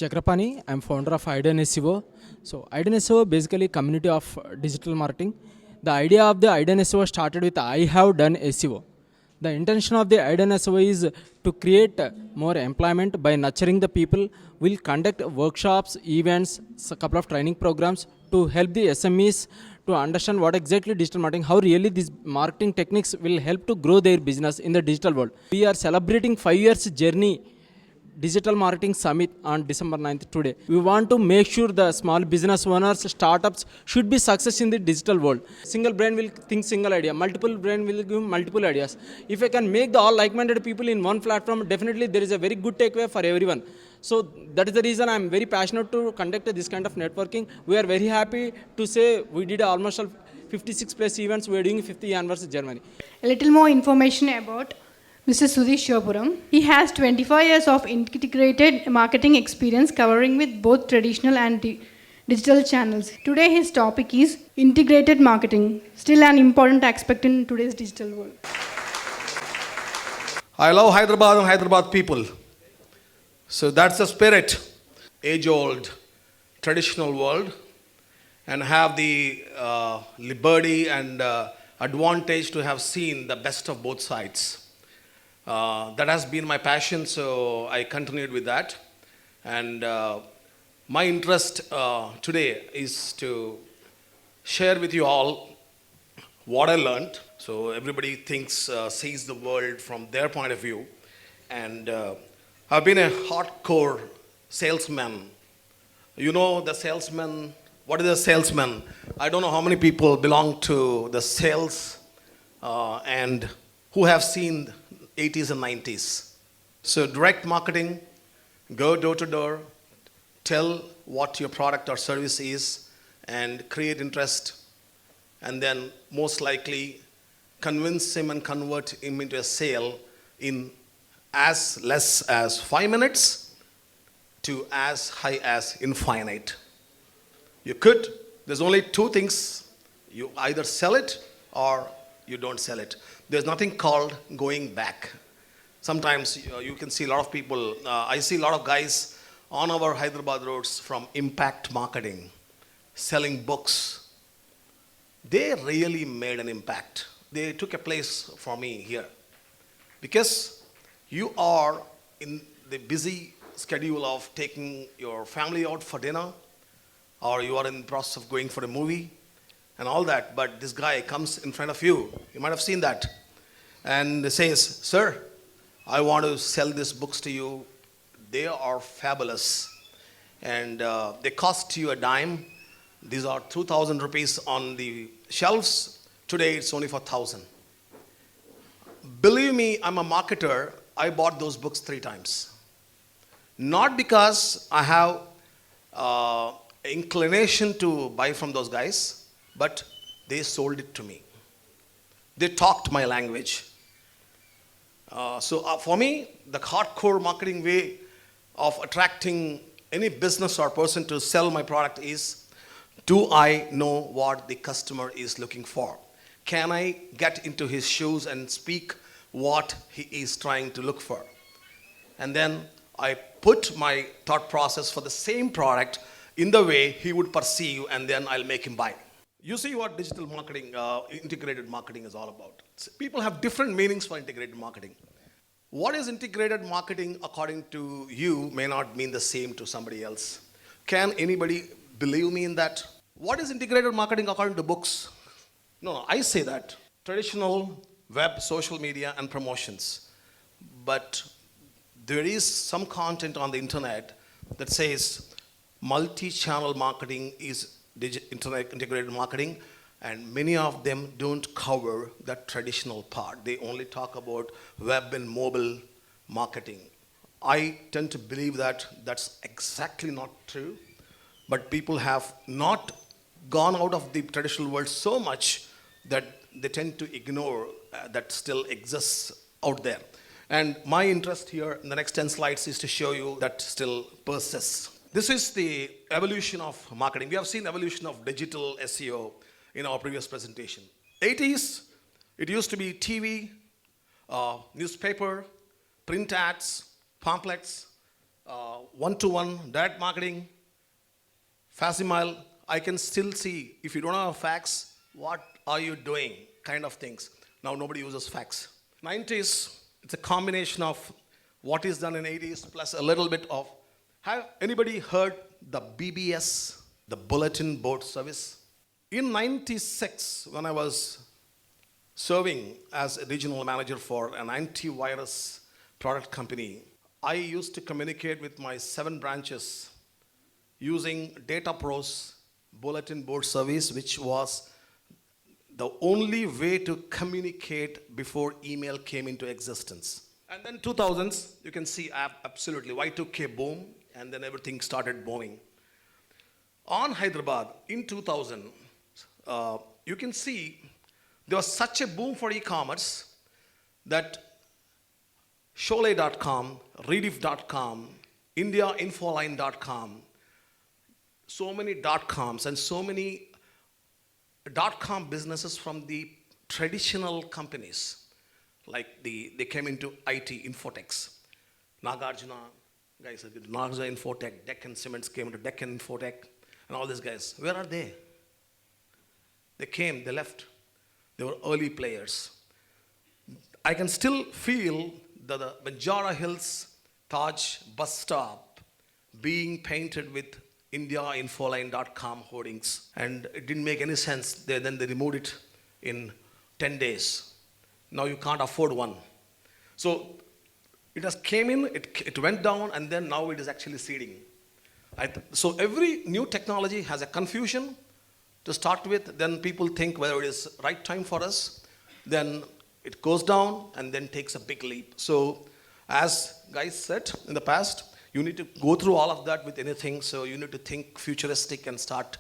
Chakrapani. I'm founder of Idoneseo. So Idoneseo basically community of digital marketing. The idea of the Idoneseo started with I have done SEO. The intention of the Idoneseo is to create more employment by nurturing the people. We'll conduct workshops, events, a couple of training programs to help the SMEs to understand what exactly digital marketing, how really these marketing techniques will help to grow their business in the digital world. We are celebrating 5 years journey Digital Marketing Summit on December 9th today. We want to make sure the small business owners, startups should be success in the digital world. Single brain will think single idea, multiple brain will give multiple ideas. If I can make the all like-minded people in one platform, definitely there is a very good takeaway for everyone. So that is the reason I'm very passionate to conduct this kind of networking. We are very happy to say we did almost 56 plus events. We are doing 50th anniversary Germany. A little more information about Mr. Sudhi Shivapuram. He has 25 years of integrated marketing experience covering with both traditional and digital channels. Today his topic is integrated marketing, still an important aspect in today's digital world. I love Hyderabad and Hyderabad people. So that's the spirit, age-old, traditional world, and have the liberty and advantage to have seen the best of both sides. That has been my passion, so I continued with that. And my interest today is to share with you all what I learned. So everybody sees the world from their point of view. And I've been a hardcore salesman. You know the salesman, what is a salesman? I don't know how many people belong to the sales and who have seen 80s and 90s. So direct marketing, go door to door, tell what your product or service is and create interest, and then most likely convince him and convert him into a sale in as less as 5 minutes to as high as infinite. There's only two things, you either sell it or you don't sell it. There's nothing called going back. Sometimes you can see a lot of people, I see a lot of guys on our Hyderabad roads from impact marketing, selling books. They really made an impact. They took a place for me here. Because you are in the busy schedule of taking your family out for dinner, or you are in the process of going for a movie and all that, but this guy comes in front of you. You might have seen that. And says, "Sir, I want to sell these books to you. They are fabulous. And they cost you a dime. These are 2,000 rupees on the shelves. Today it's only for 1,000. Believe me, I'm a marketer. I bought those books 3 times. Not because I have inclination to buy from those guys, but they sold it to me. They talked my language. So for me, the hardcore marketing way of attracting any business or person to sell my product is, do I know what the customer is looking for? Can I get into his shoes and speak what he is trying to look for? And then I put my thought process for the same product in the way he would perceive, and then I'll make him buy. You see what digital marketing, integrated marketing is all about. People have different meanings for integrated marketing. What is integrated marketing according to you may not mean the same to somebody else. Can anybody believe me in that? What is integrated marketing according to books? No, I say that. Traditional web, social media, and promotions. But there is some content on the internet that says multi-channel marketing is internet integrated marketing, and many of them don't cover that traditional part. They only talk about web and mobile marketing. I tend to believe that that's exactly not true, but people have not gone out of the traditional world so much that they tend to ignore that still exists out there. And my interest here in the next 10 slides is to show you that still persists. This is the evolution of marketing. We have seen evolution of digital SEO in our previous presentation. 80s, it used to be TV, newspaper, print ads, pamphlets, one-to-one, direct marketing, facsimile. I can still see, if you don't have fax, what are you doing? Kind of things. Now nobody uses fax. 90s, it's a combination of what is done in 80s plus a little bit of. Have anybody heard the BBS, the Bulletin Board Service? In 96, when I was serving as a regional manager for an antivirus product company, I used to communicate with my 7 branches using DataPro's Bulletin Board Service, which was the only way to communicate before email came into existence. And then 2000s, you can see absolutely Y2K boom, and then everything started booming. On Hyderabad in 2000, you can see there was such a boom for e-commerce that Sholay.com, Rediff.com, IndiaInfoline.com, so many .coms and so many .com businesses from the traditional companies, like they came into IT, Infotechs. Nagarjuna, guys, Nagarjuna Infotech, Deccan Cements came into Deccan Infotech, and all these guys. Where are they? They came, they left. They were early players. I can still feel the Banjara Hills Taj bus stop being painted with IndiaInfoline.com hoardings, and it didn't make any sense. Then they removed it in 10 days. Now you can't afford one. So it has came in, it went down, and then now it is actually seeding. So every new technology has a confusion to start with. Then people think whether it is right time for us. Then it goes down and then takes a big leap. So as guys said in the past, you need to go through all of that with anything. So you need to think futuristic and start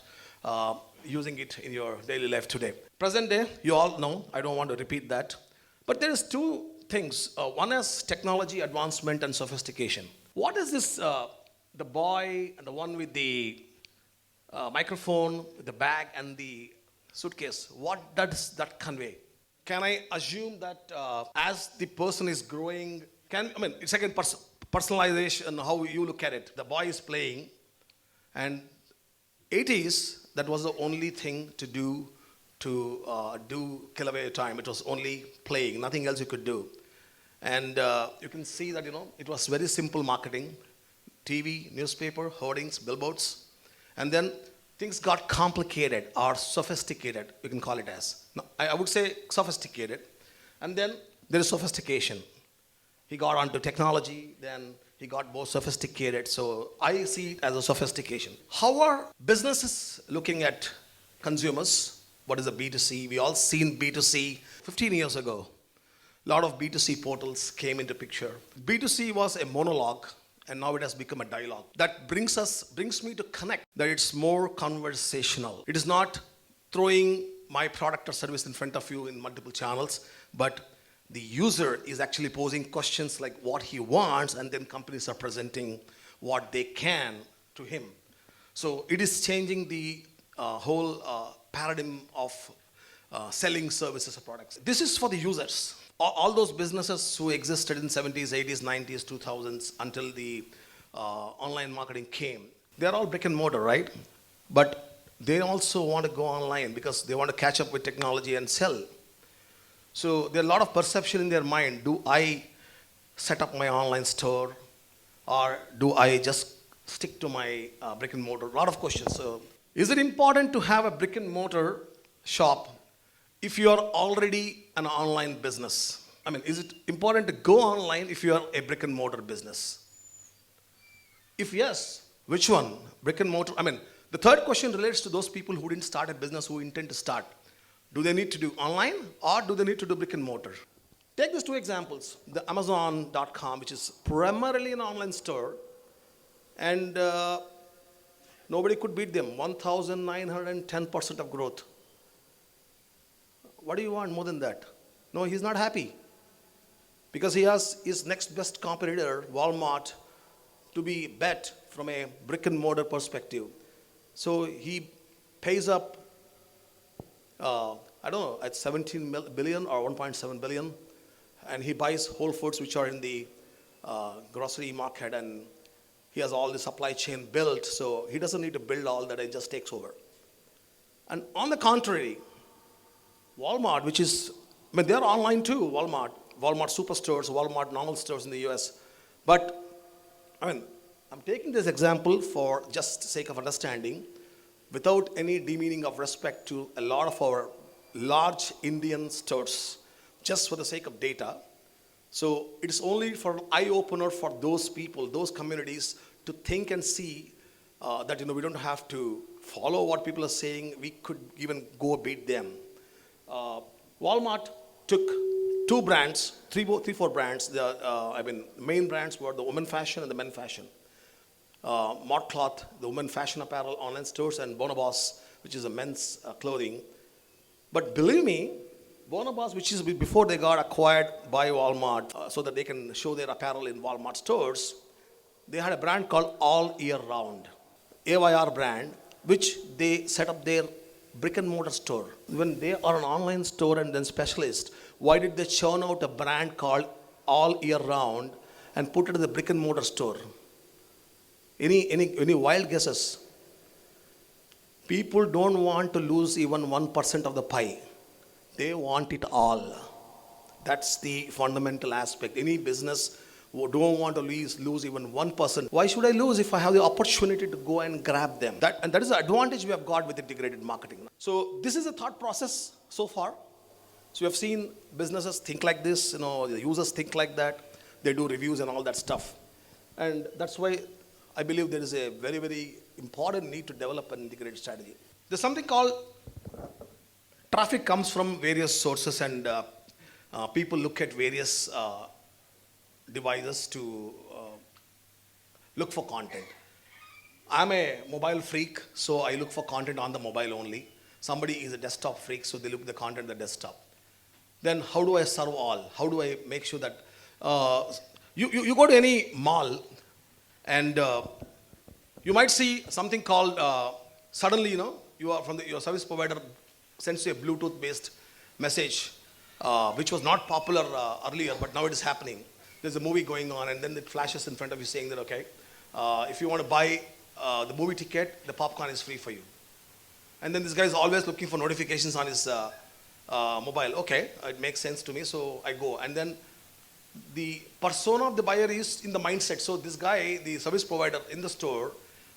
using it in your daily life today. Present day, you all know, I don't want to repeat that. But there is 2 things. One is technology advancement and sophistication. What is this, the boy and the one with the microphone, with the bag and the suitcase, what does that convey? Can I assume that as the person is growing, it's again personalization, how you look at it. The boy is playing, and 80s, that was the only thing to do kill away your time. It was only playing, nothing else you could do. And you can see that, it was very simple marketing. TV, newspaper, hoardings, billboards. And then things got complicated or sophisticated, you can call it as. No, I would say sophisticated. And then there is sophistication. He got onto technology, then he got more sophisticated. So I see it as a sophistication. How are businesses looking at consumers? What is a B2C? We all seen B2C 15 years ago. A lot of B2C portals came into picture. B2C was a monologue, and now it has become a dialogue. That brings me to connect, that it's more conversational. It is not throwing my product or service in front of you in multiple channels, but the user is actually posing questions like what he wants, and then companies are presenting what they can to him. So it is changing the whole paradigm of selling services or products. This is for the users. All those businesses who existed in 70s, 80s, 90s, 2000s until the online marketing came, they're all brick and mortar, right? But they also want to go online because they want to catch up with technology and sell. So there are a lot of perception in their mind. Do I set up my online store, or do I just stick to my brick and mortar? A lot of questions. So is it important to have a brick and mortar shop if you are already an online business? Is it important to go online if you are a brick and mortar business? If yes, which one? Brick and mortar? The third question relates to those people who didn't start a business, who intend to start. Do they need to do online, or do they need to do brick and mortar? Take these 2 examples. The Amazon.com, which is primarily an online store, and nobody could beat them. 1,910% of growth. What do you want more than that? No, he's not happy. Because he has his next best competitor, Walmart, to be bet from a brick and mortar perspective. So he pays up, at 17 billion or 1.7 billion, and he buys Whole Foods, which are in the grocery market, and He has all the supply chain built, so he doesn't need to build all that, it just takes over. And on the contrary, Walmart, which is, I mean, they're online too, Walmart superstores, Walmart normal stores in the US. But, I mean, I'm taking this example for just sake of understanding, without any demeaning of respect to a lot of our large Indian stores, just for the sake of data. So it's only for an eye-opener for those people, those communities, to think and see that we don't have to follow what people are saying. We could even go beat them. Walmart took two brands, four brands. The main brands were the women fashion and the men fashion. Modcloth, the women fashion apparel online stores, and Bonobos, which is a men's clothing. But believe me, Bonobos, which is before they got acquired by Walmart, so that they can show their apparel in Walmart stores, they had a brand called All Year Round, AYR brand, which they set up their brick and mortar store. When they are an online store and then specialist, why did they churn out a brand called All Year Round and put it in the brick and mortar store? Any wild guesses? People don't want to lose even 1% of the pie. They want it all. That's the fundamental aspect. Any business who don't want to lose even 1%. Why should I lose if I have the opportunity to go and grab them? And that is the advantage we have got with integrated marketing. So this is a thought process so far. So we have seen businesses think like this, the users think like that. They do reviews and all that stuff. And that's why I believe there is a very, very important need to develop an integrated strategy. There's something called traffic comes from various sources, and people look at various devices to look for content. I'm a mobile freak, so I look for content on the mobile only. Somebody is a desktop freak, so they look at the content on the desktop. Then how do I serve all? How do I make sure that you go to any mall and you might see something called suddenly, you are from your service provider sends you a Bluetooth-based message, which was not popular earlier, but now it is happening. There's a movie going on, and then it flashes in front of you saying that, okay, if you want to buy the movie ticket, the popcorn is free for you. And then this guy is always looking for notifications on his mobile. Okay, it makes sense to me, so I go. And then the persona of the buyer is in the mindset. So this guy, the service provider in the store,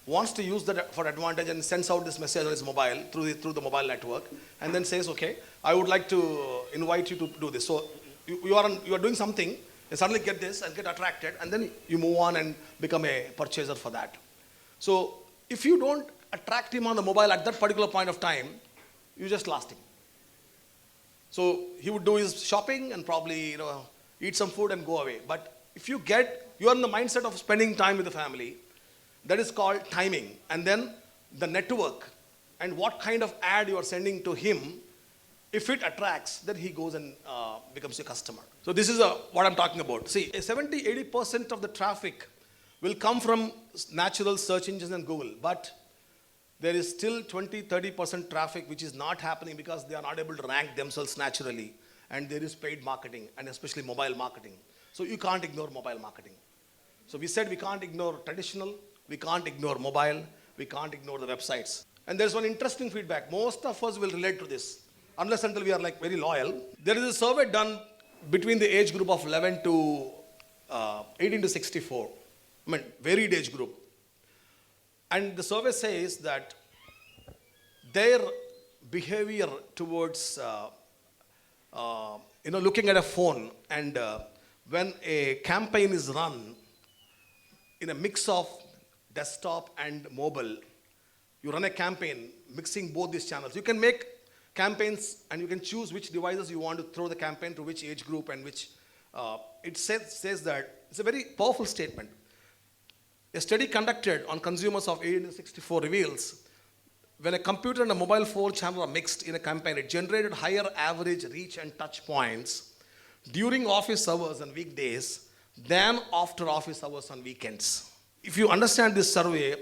wants to use that for advantage and sends out this message on his mobile through the mobile network, and then says, okay, I would like to invite you to do this. So you are doing something, and suddenly get this and get attracted, and then you move on and become a purchaser for that. So if you don't attract him on the mobile at that particular point of time, you just lost him. So he would do his shopping and probably eat some food and go away. But if you are in the mindset of spending time with the family, that is called timing. And then the network and what kind of ad you are sending to him, if it attracts, then he goes and becomes a customer. So this is what I'm talking about. See, 70-80% of the traffic will come from natural search engines and Google, but there is still 20-30% traffic which is not happening because they are not able to rank themselves naturally, and there is paid marketing, and especially mobile marketing. So you can't ignore mobile marketing. So we said we can't ignore traditional, we can't ignore mobile, we can't ignore the websites. And there's one interesting feedback. Most of us will relate to this, unless until we are very loyal. There is a survey done between the age group of 11 to 18 to 64. Varied age group. And the survey says that their behavior towards looking at a phone, and when a campaign is run in a mix of desktop and mobile, you run a campaign mixing both these channels. You can make campaigns and you can choose which devices you want to throw the campaign to, which age group, and which it says that it's a very powerful statement. A study conducted on consumers of 18 to 64 reveals when a computer and a mobile phone channel are mixed in a campaign, it generated higher average reach and touch points during office hours and weekdays than after office hours on weekends. If you understand this survey,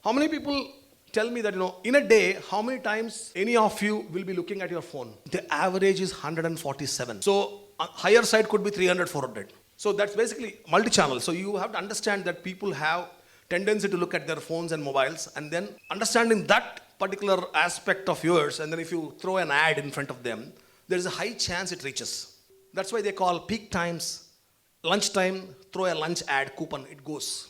how many people tell me that, in a day, how many times any of you will be looking at your phone? The average is 147. So higher side could be 300, 400. So that's basically multi-channel. So you have to understand that people have tendency to look at their phones and mobiles, and then understanding that particular aspect of yours, and then if you throw an ad in front of them, there is a high chance it reaches. That's why they call peak times, lunchtime, throw a lunch ad coupon, it goes.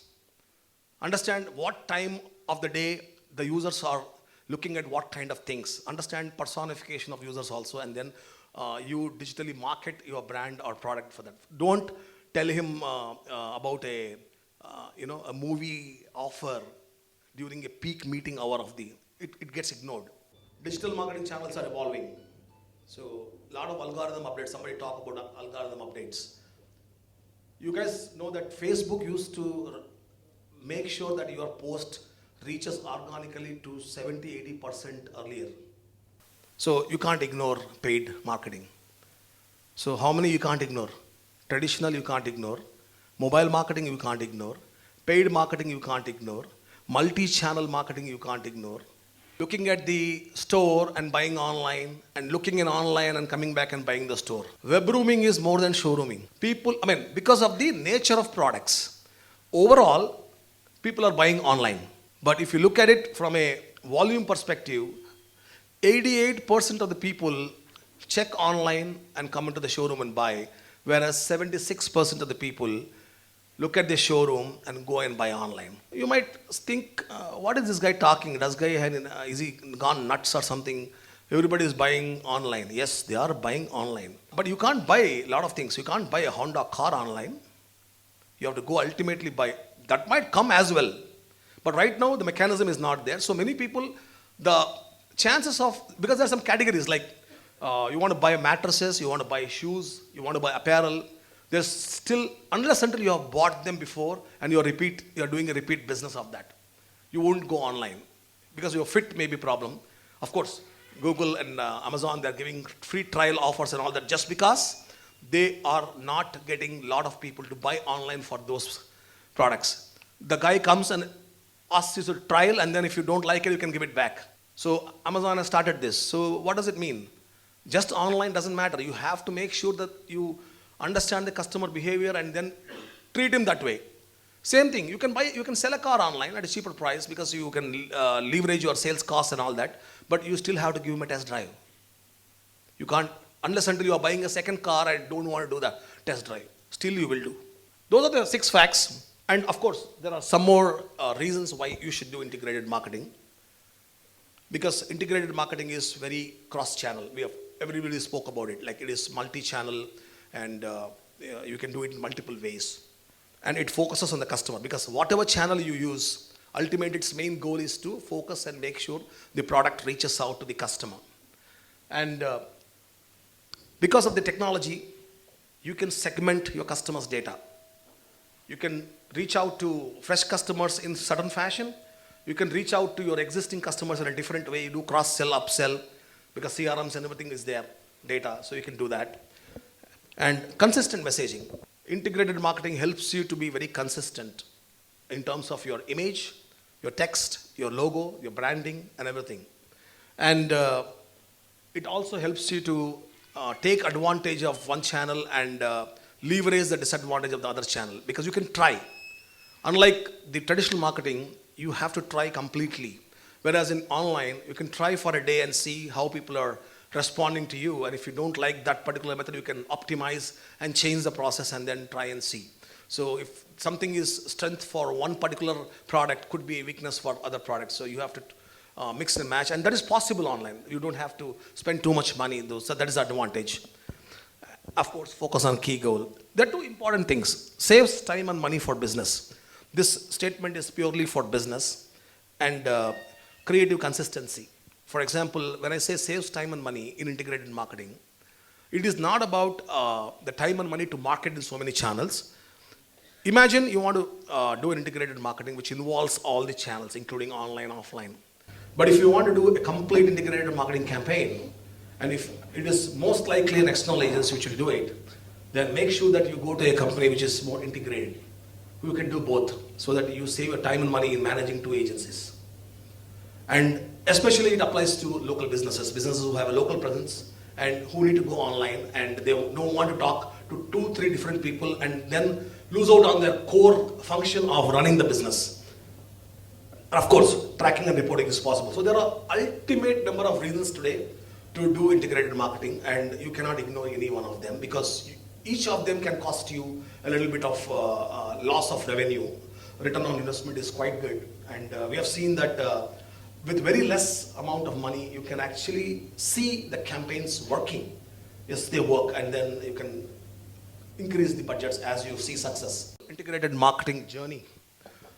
Understand what time of the day the users are looking at what kind of things. Understand personification of users also, and then you digitally market your brand or product for that. Don't tell him about a movie offer during a peak meeting hour of the. It gets ignored. Digital marketing channels are evolving. So a lot of algorithm updates. Somebody talk about algorithm updates. You guys know that Facebook used to make sure that your post reaches organically to 70-80% earlier. So you can't ignore paid marketing. So how many you can't ignore? Traditional you can't ignore. Mobile marketing you can't ignore. Paid marketing you can't ignore. Multi-channel marketing you can't ignore. Looking at the store and buying online, and looking in online and coming back and buying the store. Web rooming is more than showrooming. Because of the nature of products. Overall, people are buying online. But if you look at it from a volume perspective, 88% of the people check online and come into the showroom and buy, whereas 76% of the people look at the showroom and go and buy online. You might think, what is this guy talking? Is he gone nuts or something? Everybody is buying online. Yes, they are buying online. But you can't buy a lot of things. You can't buy a Honda car online. You have to go ultimately buy. That might come as well. But right now, the mechanism is not there. So many people, the chances of, because there are some categories like you want to buy mattresses, you want to buy shoes, you want to buy apparel. There's still, unless until you have bought them before and you're doing a repeat business of that, you won't go online because your fit may be problem. Of course, Google and Amazon, they're giving free trial offers and all that just because they are not getting a lot of people to buy online for those products. The guy comes and asks you to trial, and then if you don't like it, you can give it back. So Amazon has started this. So what does it mean? Just online doesn't matter. You have to make sure that you understand the customer behavior and then treat him that way. Same thing, you can sell a car online at a cheaper price because you can leverage your sales costs and all that, but you still have to give him a test drive. You can't, unless until you are buying a second car and don't want to do that test drive. Still you will do. Those are the 6 facts. And of course, there are some more reasons why you should do integrated marketing. Because integrated marketing is very cross-channel. Everybody spoke about it, like it is multi-channel, and you can do it in multiple ways. And it focuses on the customer, because whatever channel you use, ultimately its main goal is to focus and make sure the product reaches out to the customer. And because of the technology, you can segment your customers' data. You can reach out to fresh customers in certain fashion. You can reach out to your existing customers in a different way. You do cross-sell, upsell, because CRMs and everything is there, data, so you can do that. And consistent messaging. Integrated marketing helps you to be very consistent in terms of your image, your text, your logo, your branding, and everything. And it also helps you to take advantage of one channel and leverage the disadvantage of the other channel, because you can try. Unlike the traditional marketing, you have to try completely. Whereas in online, you can try for a day and see how people are responding to you, and if you don't like that particular method, you can optimize and change the process and then try and see. So if something is strength for one particular product, could be a weakness for other products. So you have to mix and match, and that is possible online. You don't have to spend too much money in those, so that is the advantage. Of course, focus on key goal. There are 2 important things. Saves time and money for business. This statement is purely for business and creative consistency. For example, when I say saves time and money in integrated marketing, it is not about the time and money to market in so many channels. Imagine you want to do an integrated marketing which involves all the channels, including online, offline. But if you want to do a complete integrated marketing campaign, and if it is most likely an external agency which will do it, then make sure that you go to a company which is more integrated, who can do both, so that you save your time and money in managing 2 agencies. And especially it applies to local businesses who have a local presence and who need to go online, and they don't want to talk to 2-3 different people and then lose out on their core function of running the business. And of course, tracking and reporting is possible. So there are ultimate number of reasons today to do integrated marketing, and you cannot ignore any one of them because each of them can cost you a little bit of loss of revenue. Return on investment is quite good, and we have seen that with very less amount of money, you can actually see the campaigns working. Yes, they work, and then you can increase the budgets as you see success. Integrated marketing journey.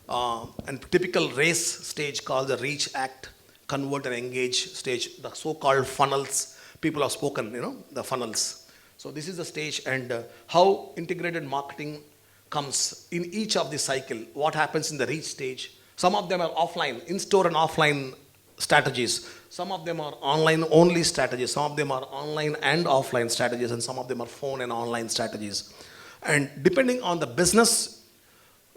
And typical race stage called the reach, act, convert and engage stage, the so-called funnels. People have spoken, the funnels. So this is the stage, and how integrated marketing comes in each of the cycle. What happens in the reach stage? Some of them are offline, in-store and offline strategies. Some of them are online only strategies. Some of them are online and offline strategies, and some of them are phone and online strategies. And depending on the business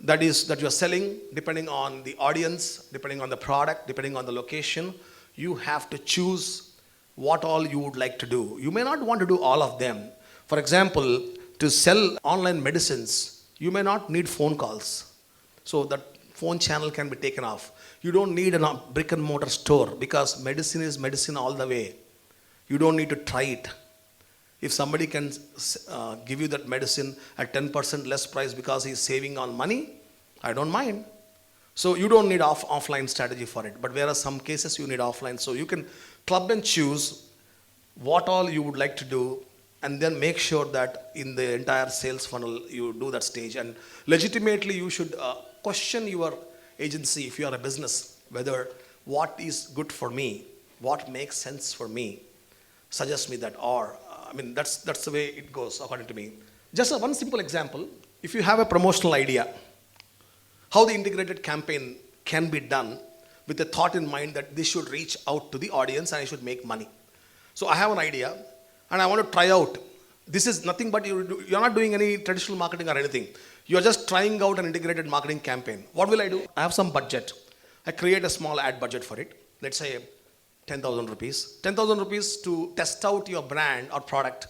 that you're selling, depending on the audience, depending on the product, depending on the location, you have to choose what all you would like to do. You may not want to do all of them. For example, to sell online medicines, you may not need phone calls. So that phone channel can be taken off. You don't need a brick and mortar store because medicine is medicine all the way. You don't need to try it. If somebody can give you that medicine at 10% less price because he's saving on money, I don't mind. So you don't need offline strategy for it. But whereas some cases you need offline. So you can club and choose what all you would like to do, and then make sure that in the entire sales funnel you do that stage. And legitimately you should question your agency if you are a business, whether what is good for me, what makes sense for me, suggest me that, or that's the way it goes according to me. Just one simple example. If you have a promotional idea, how the integrated campaign can be done with the thought in mind that this should reach out to the audience and I should make money. So I have an idea and I want to try out. This is nothing but you're not doing any traditional marketing or anything. You're just trying out an integrated marketing campaign. What will I do? I have some budget. I create a small ad budget for it. Let's say 10,000 rupees. 10,000 rupees to test out your brand or product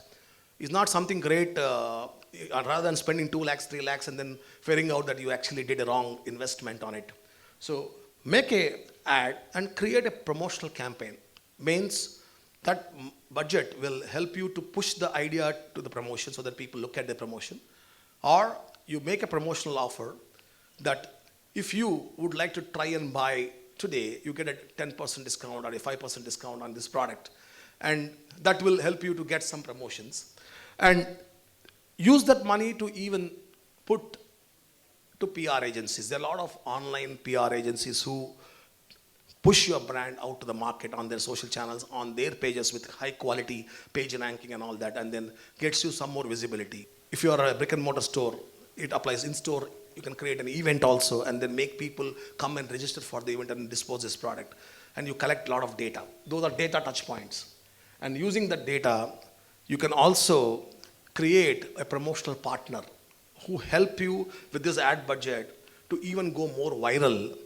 is not something great. Rather than spending 2 lakhs, 3 lakhs and then figuring out that you actually did a wrong investment on it. So make a ad and create a promotional campaign. Means that budget will help you to push the idea to the promotion so that people look at the promotion. Or you make a promotional offer that if you would like to try and buy today, you get a 10% discount or a 5% discount on this product. And that will help you to get some promotions. And use that money to even put to PR agencies. There are a lot of online PR agencies who push your brand out to the market on their social channels, on their pages with high quality page ranking and all that, and then gets you some more visibility. If you are a brick and mortar store, it applies in store. You can create an event also and then make people come and register for the event and dispose this product. And you collect a lot of data. Those are data touch points. And using that data, you can also create a promotional partner who help you with this ad budget to even go more viral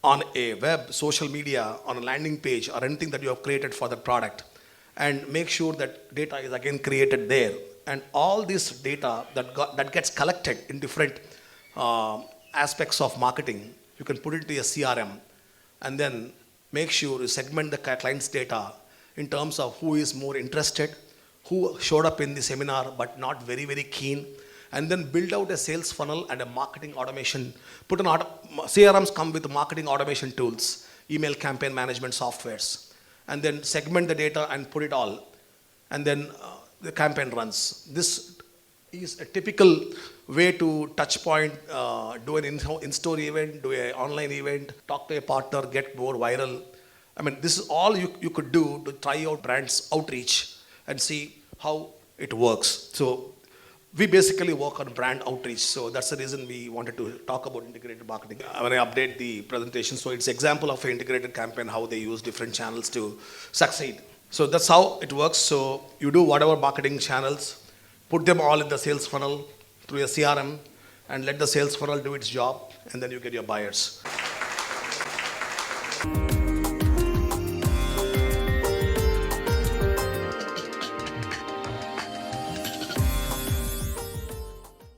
on a web, social media, on a landing page or anything that you have created for the product, and make sure that data is again created there. And all this data that gets collected in different aspects of marketing, you can put it into a CRM and then make sure you segment the client's data in terms of who is more interested, who showed up in the seminar but not very, very keen, and then build out a sales funnel and a marketing automation. CRMs come with marketing automation tools, email campaign management softwares, and then segment the data and put it all. And then the campaign runs. This is a typical way to touch point, do an in-store event, do an online event, talk to a partner, get more viral. This is all you could do to try out brands outreach and see how it works. So we basically work on brand outreach. So that's the reason we wanted to talk about integrated marketing. When I update the presentation, so it's an example of an integrated campaign, how they use different channels to succeed. So that's how it works. So you do whatever marketing channels, put them all in the sales funnel through a CRM, and let the sales funnel do its job, and then you get your buyers.